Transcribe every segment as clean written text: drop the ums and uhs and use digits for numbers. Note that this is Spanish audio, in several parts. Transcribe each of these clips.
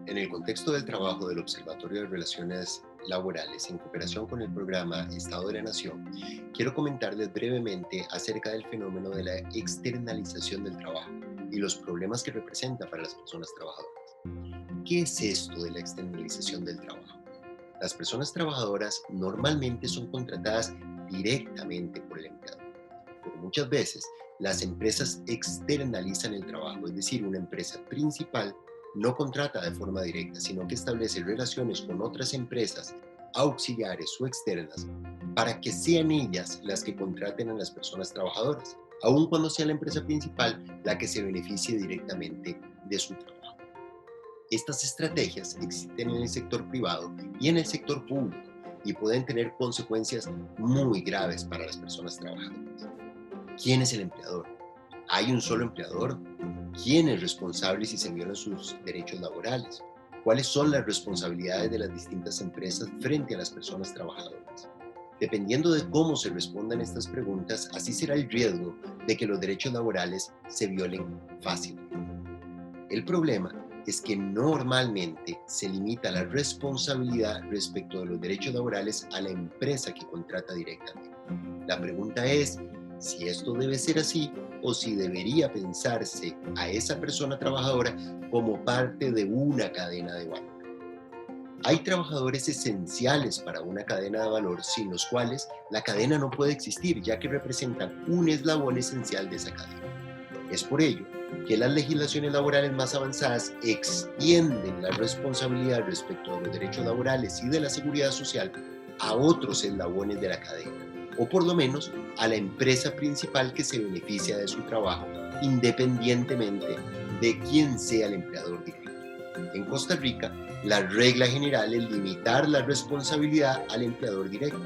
En el contexto del trabajo del Observatorio de Relaciones Laborales, en cooperación con el programa Estado de la Nación, quiero comentarles brevemente acerca del fenómeno de la externalización del trabajo y los problemas que representa para las personas trabajadoras. ¿Qué es esto de la externalización del trabajo? Las personas trabajadoras normalmente son contratadas directamente por el empleador, pero muchas veces las empresas externalizan el trabajo, es decir, una empresa principal no contrata de forma directa, sino que establece relaciones con otras empresas auxiliares o externas para que sean ellas las que contraten a las personas trabajadoras, aun cuando sea la empresa principal la que se beneficie directamente de su trabajo. Estas estrategias existen en el sector privado y en el sector público y pueden tener consecuencias muy graves para las personas trabajadoras. ¿Quién es el empleador? ¿Hay un solo empleador? ¿Quién es responsable si se violan sus derechos laborales? ¿Cuáles son las responsabilidades de las distintas empresas frente a las personas trabajadoras? Dependiendo de cómo se respondan estas preguntas, así será el riesgo de que los derechos laborales se violen fácilmente. El problema es que normalmente se limita la responsabilidad respecto de los derechos laborales a la empresa que contrata directamente. La pregunta es si esto debe ser así o si debería pensarse a esa persona trabajadora como parte de una cadena de valor. Hay trabajadores esenciales para una cadena de valor sin los cuales la cadena no puede existir, ya que representan un eslabón esencial de esa cadena. Es por ello que las legislaciones laborales más avanzadas extienden la responsabilidad respecto de los derechos laborales y de la seguridad social a otros eslabones de la cadena, o por lo menos a la empresa principal que se beneficia de su trabajo, independientemente de quién sea el empleador directo. En Costa Rica, la regla general es limitar la responsabilidad al empleador directo,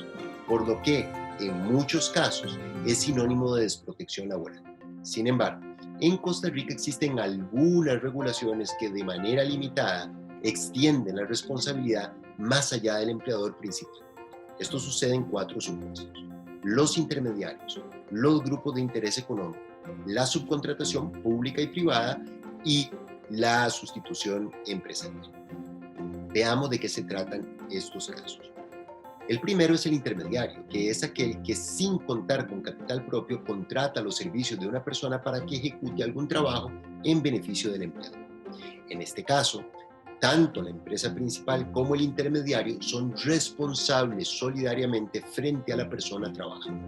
por lo que, en muchos casos, es sinónimo de desprotección laboral. Sin embargo, en Costa Rica existen algunas regulaciones que de manera limitada extienden la responsabilidad más allá del empleador principal. Esto sucede en 4 supuestos: los intermediarios, los grupos de interés económico, la subcontratación pública y privada y la sustitución empresarial. Veamos de qué se tratan estos casos. El primero es el intermediario, que es aquel que sin contar con capital propio contrata los servicios de una persona para que ejecute algún trabajo en beneficio del empleador. En este caso, tanto la empresa principal como el intermediario son responsables solidariamente frente a la persona trabajadora.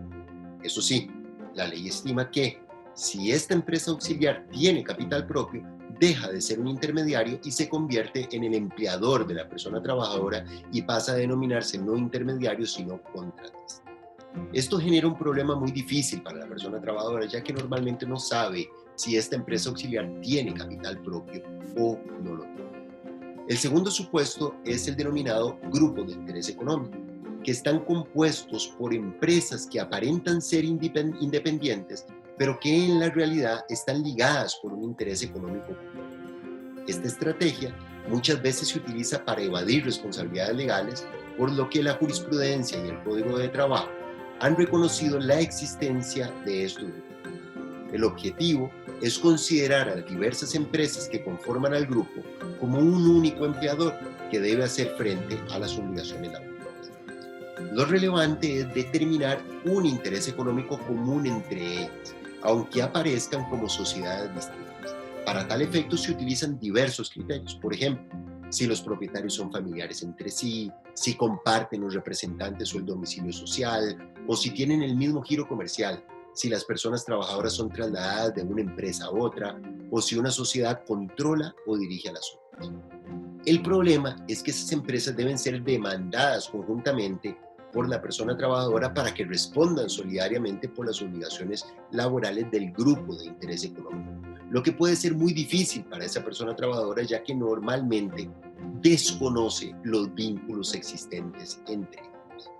Eso sí, la ley estima que si esta empresa auxiliar tiene capital propio, deja de ser un intermediario y se convierte en el empleador de la persona trabajadora y pasa a denominarse no intermediario sino contratista. Esto genera un problema muy difícil para la persona trabajadora, ya que normalmente no sabe si esta empresa auxiliar tiene capital propio o no lo tiene. El segundo supuesto es el denominado grupo de interés económico, que están compuestos por empresas que aparentan ser independientes, pero que en la realidad están ligadas por un interés económico. Esta estrategia muchas veces se utiliza para evadir responsabilidades legales, por lo que la jurisprudencia y el Código de Trabajo han reconocido la existencia de estos grupos. El objetivo es considerar a las diversas empresas que conforman al grupo como un único empleador que debe hacer frente a las obligaciones laborales. Lo relevante es determinar un interés económico común entre ellas, aunque aparezcan como sociedades distintas. Para tal efecto se utilizan diversos criterios. Por ejemplo, si los propietarios son familiares entre sí, si comparten los representantes o el domicilio social, o si tienen el mismo giro comercial, si las personas trabajadoras son trasladadas de una empresa a otra, o si una sociedad controla o dirige a las otras. El problema es que esas empresas deben ser demandadas conjuntamente por la persona trabajadora para que respondan solidariamente por las obligaciones laborales del grupo de interés económico, lo que puede ser muy difícil para esa persona trabajadora, ya que normalmente desconoce los vínculos existentes entre ellos.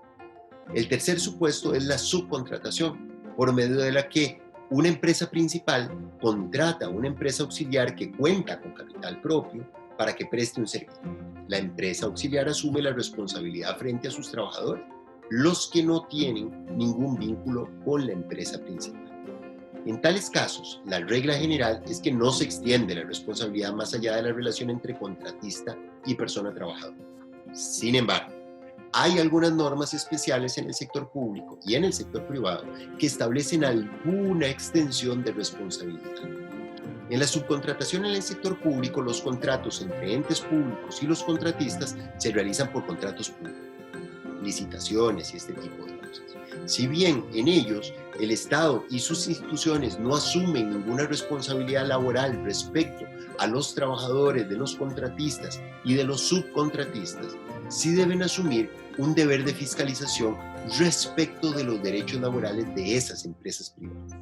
El tercer supuesto es la subcontratación, por medio de la que una empresa principal contrata a una empresa auxiliar que cuenta con capital propio para que preste un servicio. La empresa auxiliar asume la responsabilidad frente a sus trabajadores, los que no tienen ningún vínculo con la empresa principal. En tales casos, la regla general es que no se extiende la responsabilidad más allá de la relación entre contratista y persona trabajadora. Sin embargo, hay algunas normas especiales en el sector público y en el sector privado que establecen alguna extensión de responsabilidad. En la subcontratación en el sector público, los contratos entre entes públicos y los contratistas se realizan por contratos públicos, licitaciones y este tipo de cosas. Si bien en ellos el Estado y sus instituciones no asumen ninguna responsabilidad laboral respecto a los trabajadores de los contratistas y de los subcontratistas, sí deben asumir un deber de fiscalización respecto de los derechos laborales de esas empresas privadas.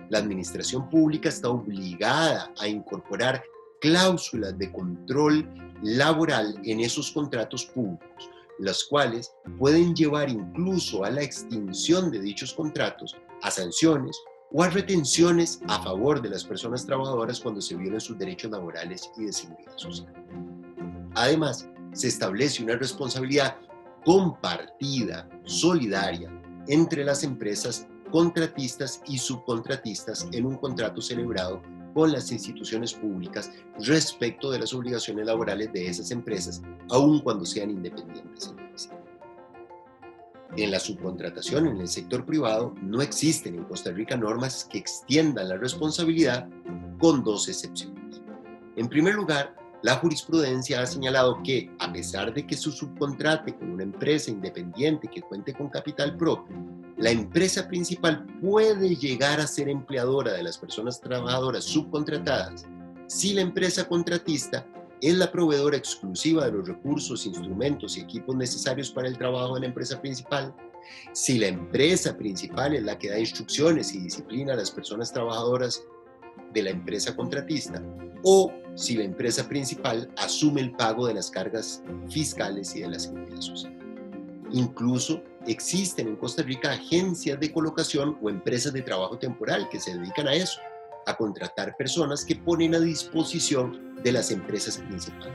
La administración pública está obligada a incorporar cláusulas de control laboral en esos contratos públicos, las cuales pueden llevar incluso a la extinción de dichos contratos, a sanciones o a retenciones a favor de las personas trabajadoras cuando se violen sus derechos laborales y de seguridad social. Además, se establece una responsabilidad compartida, solidaria, entre las empresas contratistas y subcontratistas en un contrato celebrado con las instituciones públicas respecto de las obligaciones laborales de esas empresas, aun cuando sean independientes. En la subcontratación en el sector privado no existen en Costa Rica normas que extiendan la responsabilidad, con dos excepciones. En primer lugar, la jurisprudencia ha señalado que, a pesar de que se subcontrate con una empresa independiente que cuente con capital propio, la empresa principal puede llegar a ser empleadora de las personas trabajadoras subcontratadas si la empresa contratista es la proveedora exclusiva de los recursos, instrumentos y equipos necesarios para el trabajo de la empresa principal, si la empresa principal es la que da instrucciones y disciplina a las personas trabajadoras de la empresa contratista, o si la empresa principal asume el pago de las cargas fiscales y de la seguridad social. Incluso existen en Costa Rica agencias de colocación o empresas de trabajo temporal que se dedican a eso, a contratar personas que ponen a disposición de las empresas principales.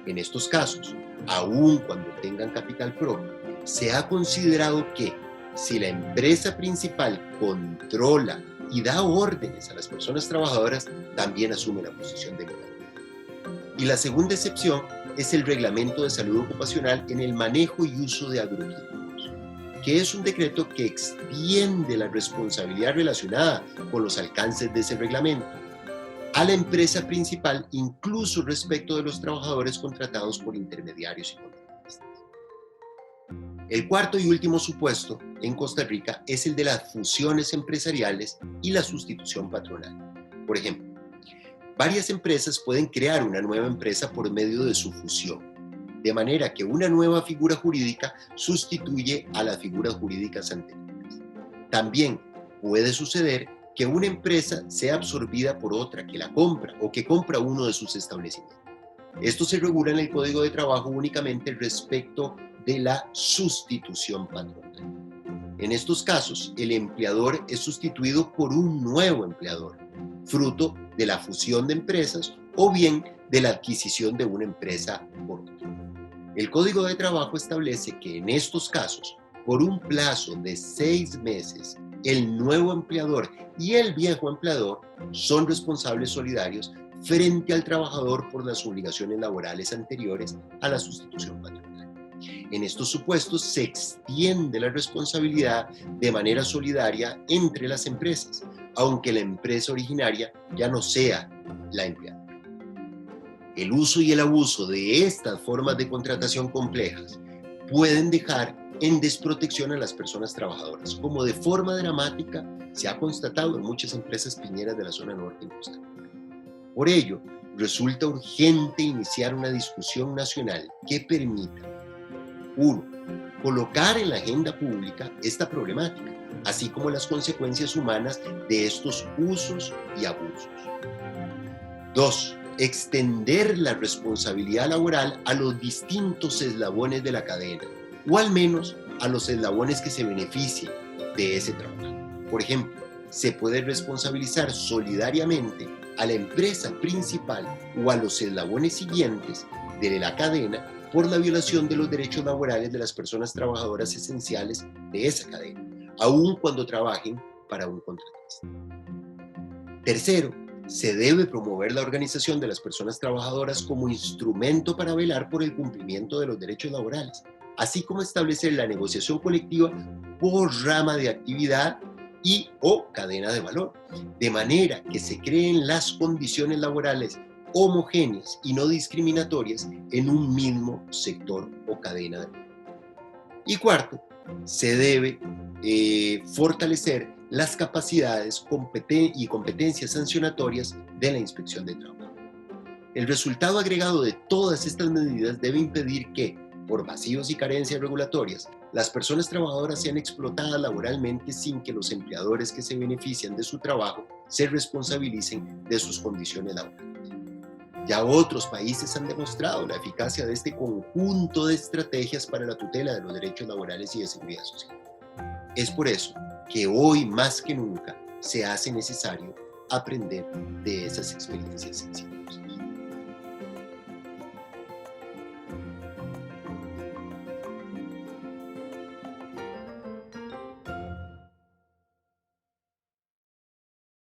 En estos casos, aun cuando tengan capital propio, se ha considerado que si la empresa principal controla y da órdenes a las personas trabajadoras, también asume la posición de legal. Y la segunda excepción es el Reglamento de Salud Ocupacional en el manejo y uso de agroquímicos, que es un decreto que extiende la responsabilidad relacionada con los alcances de ese reglamento a la empresa principal, incluso respecto de los trabajadores contratados por intermediarios y contratistas. El cuarto y último supuesto en Costa Rica es el de las fusiones empresariales y la sustitución patronal. Por ejemplo, varias empresas pueden crear una nueva empresa por medio de su fusión, de manera que una nueva figura jurídica sustituye a las figuras jurídicas anteriores. También puede suceder que una empresa sea absorbida por otra que la compra o que compra uno de sus establecimientos. Esto se regula en el Código de Trabajo únicamente respecto de la sustitución patronal. En estos casos, el empleador es sustituido por un nuevo empleador, fruto de la fusión de empresas o bien de la adquisición de una empresa por otra. El Código de Trabajo establece que en estos casos, por un plazo de 6 meses, el nuevo empleador y el viejo empleador son responsables solidarios frente al trabajador por las obligaciones laborales anteriores a la sustitución patronal. En estos supuestos se extiende la responsabilidad de manera solidaria entre las empresas, aunque la empresa originaria ya no sea la empleadora. El uso y el abuso de estas formas de contratación complejas pueden dejar en desprotección a las personas trabajadoras, como de forma dramática se ha constatado en muchas empresas piñeras de la zona norte en Costa Rica. Por ello, resulta urgente iniciar una discusión nacional que permita: 1. Colocar en la agenda pública esta problemática, así como las consecuencias humanas de estos usos y abusos. 2. Extender la responsabilidad laboral a los distintos eslabones de la cadena, o al menos a los eslabones que se beneficien de ese trabajo. Por ejemplo, se puede responsabilizar solidariamente a la empresa principal o a los eslabones siguientes de la cadena por la violación de los derechos laborales de las personas trabajadoras esenciales de esa cadena, aun cuando trabajen para un contratista. Tercero, se debe promover la organización de las personas trabajadoras como instrumento para velar por el cumplimiento de los derechos laborales, así como establecer la negociación colectiva por rama de actividad y o cadena de valor, de manera que se creen las condiciones laborales homogéneas y no discriminatorias en un mismo sector o cadena de valor. Y cuarto, se debe fortalecer las capacidades y competencias sancionatorias de la inspección de trabajo. El resultado agregado de todas estas medidas debe impedir que, por vacíos y carencias regulatorias, las personas trabajadoras sean explotadas laboralmente sin que los empleadores que se benefician de su trabajo se responsabilicen de sus condiciones laborales. Ya otros países han demostrado la eficacia de este conjunto de estrategias para la tutela de los derechos laborales y de seguridad social. Es por eso que hoy más que nunca se hace necesario aprender de esas experiencias sensibles.